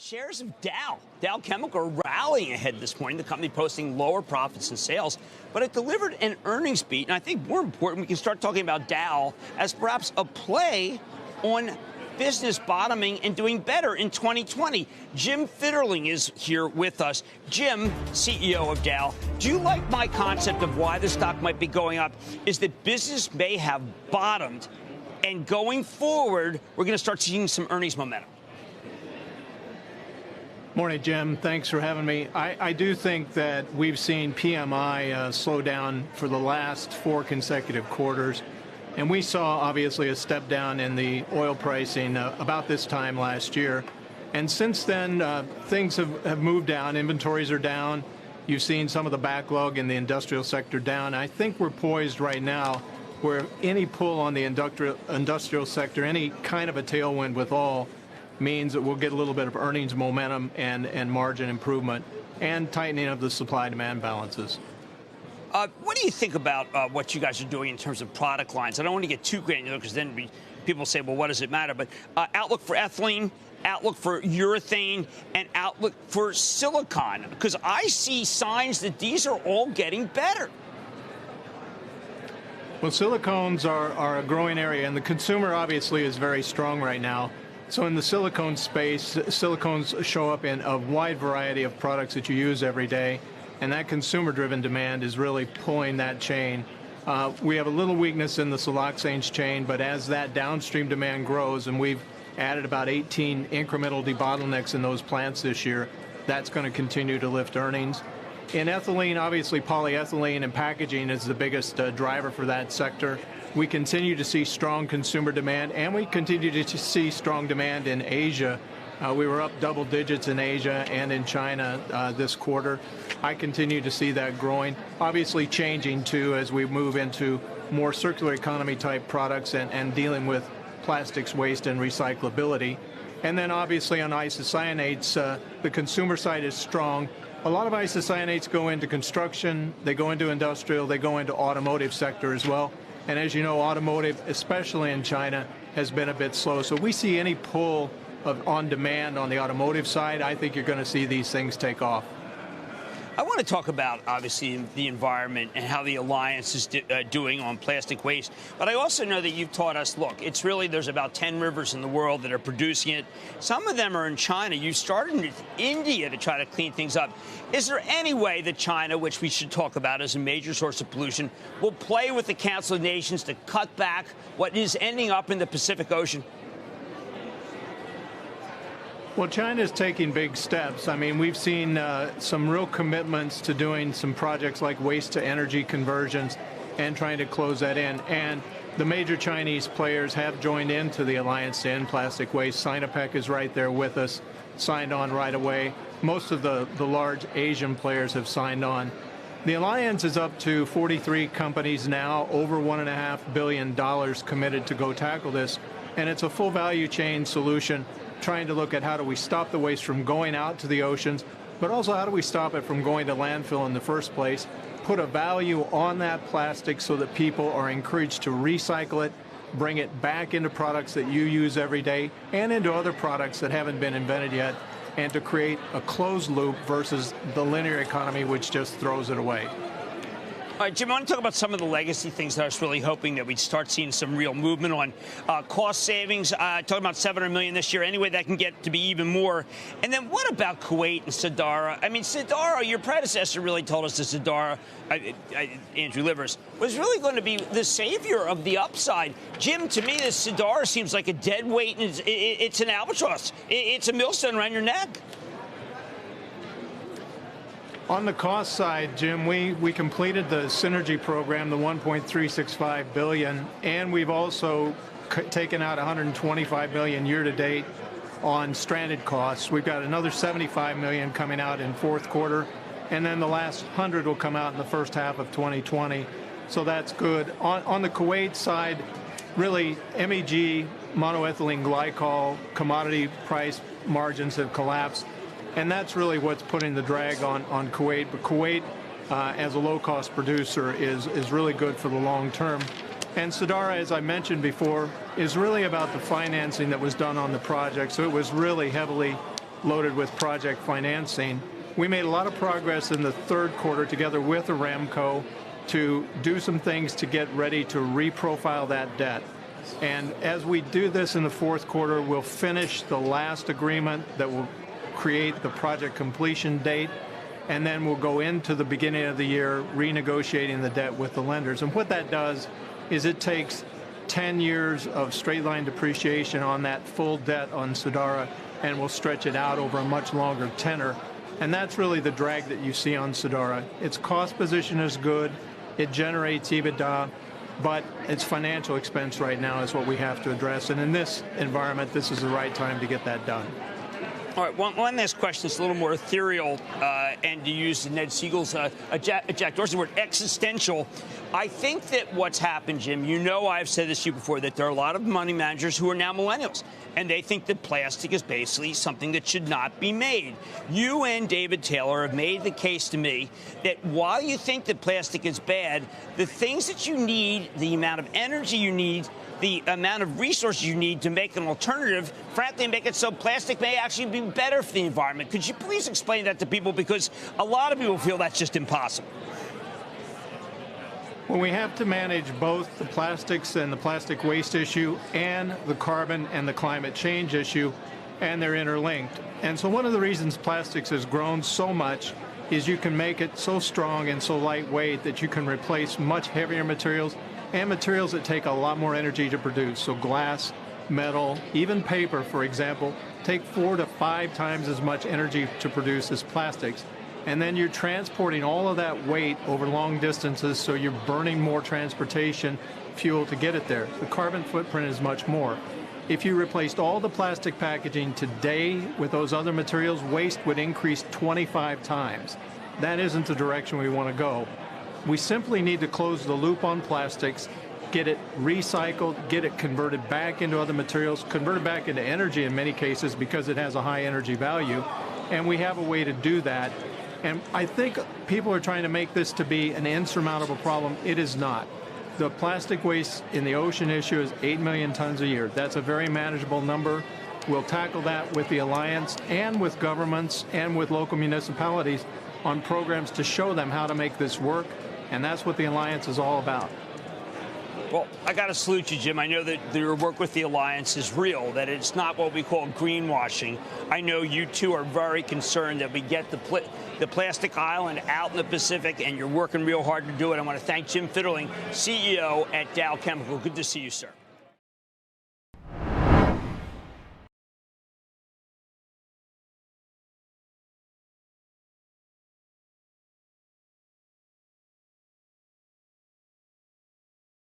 Shares of Dow Chemical are rallying ahead this morning. The company posting lower profits and sales, but it delivered an earnings beat. And I think more important, we can start talking about Dow as perhaps a play on business bottoming and doing better in 2020. Jim Fitterling is here with us. Jim, CEO of Dow, do you like my concept of why the stock might be going up? Is that business may have bottomed, and going forward, we're going to start seeing some earnings momentum? Morning, Jim. Thanks for having me. I do think that we've seen PMI slow down for the last 4 consecutive quarters. And we saw, obviously, a step down in the oil pricing about this time last year. And since then, things have moved down. Inventories are down. You've seen some of the backlog in the industrial sector down. I think we're poised right now where any pull on the industrial sector, any kind of a tailwind with all, means that we'll get a little bit of earnings momentum and margin improvement and tightening of the supply-demand balances. What do you think about what you guys are doing in terms of product lines? I don't want to get too granular because then people say, well, what does it matter? But outlook for ethylene, outlook for urethane, and outlook for silicon, because I see signs that these are all getting better. Well, silicones are a growing area, and the consumer obviously is very strong right now. So in the silicone space, silicones show up in a wide variety of products that you use every day, and that consumer-driven demand is really pulling that chain. We have a little weakness in the siloxanes chain, but as that downstream demand grows, and we've added about 18 incremental debottlenecks in those plants this year, that's going to continue to lift earnings. In ethylene, obviously polyethylene and packaging is the biggest driver for that sector. We continue to see strong consumer demand, and we continue to see strong demand in Asia. We were up double digits in Asia and in China this quarter. I continue to see that growing, obviously changing too as we move into more circular economy type products and dealing with plastics waste and recyclability. And then obviously on isocyanates, the consumer side is strong. A lot of isocyanates go into construction, they go into industrial, they go into automotive sector as well. And as you know, automotive, especially in China, has been a bit slow. So we see any pull on demand on the automotive side, I think you're going to see these things take off. I want to talk about, obviously, the environment and how the Alliance is doing on plastic waste. But I also know that you've taught us, look, it's really, there's about 10 rivers in the world that are producing it. Some of them are in China. You started in India to try to clean things up. Is there any way that China, which we should talk about as a major source of pollution, will play with the Council of Nations to cut back what is ending up in the Pacific Ocean? Well, China's taking big steps. I mean, we've seen some real commitments to doing some projects like waste-to-energy conversions and trying to close that in. And the major Chinese players have joined into the Alliance to End Plastic Waste. Sinopec is right there with us, signed on right away. Most of the large Asian players have signed on. The Alliance is up to 43 companies now, over $1.5 billion committed to go tackle this. And it's a full value chain solution, trying to look at how do we stop the waste from going out to the oceans, but also how do we stop it from going to landfill in the first place, put a value on that plastic so that people are encouraged to recycle it, bring it back into products that you use every day and into other products that haven't been invented yet, and to create a closed loop versus the linear economy, which just throws it away. All right, Jim, I want to talk about some of the legacy things that I was really hoping that we'd start seeing some real movement on. Cost savings, talking about $700 million this year. Anyway, that can get to be even more. And then what about Kuwait and Sadara? I mean, Sadara, your predecessor really told us that Sadara, Andrew Livers, was really going to be the savior of the upside. Jim, to me, this Sadara seems like a dead weight, and it's an albatross. It's a millstone around your neck. On the cost side, Jim, we completed the synergy program, the $1.365 billion, and we've also taken out $125 million year to date on stranded costs. We've got another $75 million coming out in fourth quarter, and then the last 100 will come out in the first half of 2020. So that's good. On the Kuwait side, really MEG, monoethylene glycol, commodity price margins have collapsed. And that's really what's putting the drag on Kuwait. But Kuwait, as a low-cost producer, is really good for the long term. And Sadara, as I mentioned before, is really about the financing that was done on the project. So it was really heavily loaded with project financing. We made a lot of progress in the third quarter together with Aramco to do some things to get ready to reprofile that debt. And as we do this in the fourth quarter, we'll finish the last agreement that will create the project completion date, and then we'll go into the beginning of the year renegotiating the debt with the lenders. And what that does is it takes 10 years of straight line depreciation on that full debt on Sadara, and we'll stretch it out over a much longer tenor. And that's really the drag that you see on Sadara. Its cost position is good. It generates EBITDA, but its financial expense right now is what we have to address. And in this environment, this is the right time to get that done. All right, one last question. It's a little more ethereal, and to use Ned Siegel's, Jack Dorsey's word, existential. I think that what's happened, Jim, you know I've said this to you before, that there are a lot of money managers who are now millennials, and they think that plastic is basically something that should not be made. You and David Taylor have made the case to me that while you think that plastic is bad, the things that you need, the amount of energy you need, the amount of resources you need to make an alternative, frankly, make it so plastic may actually be better for the environment. Could you please explain that to people? Because a lot of people feel that's just impossible. Well, we have to manage both the plastics and the plastic waste issue and the carbon and the climate change issue, and they're interlinked. And so one of the reasons plastics has grown so much is you can make it so strong and so lightweight that you can replace much heavier materials and materials that take a lot more energy to produce. So glass, metal, even paper, for example, take 4 to 5 times as much energy to produce as plastics. And then you're transporting all of that weight over long distances, so you're burning more transportation fuel to get it there. The carbon footprint is much more. If you replaced all the plastic packaging today with those other materials, waste would increase 25 times. That isn't the direction we want to go. We simply need to close the loop on plastics, get it recycled, get it converted back into other materials, converted back into energy in many cases because it has a high energy value, and we have a way to do that. And I think people are trying to make this to be an insurmountable problem. It is not. The plastic waste in the ocean issue is 8 million tons a year. That's a very manageable number. We'll tackle that with the Alliance and with governments and with local municipalities on programs to show them how to make this work. And that's what the Alliance is all about. Well, I got to salute you, Jim. I know that your work with the Alliance is real, that it's not what we call greenwashing. I know you two are very concerned that we get the plastic island out in the Pacific, and you're working real hard to do it. I want to thank Jim Fitterling, CEO at Dow Chemical. Good to see you, sir.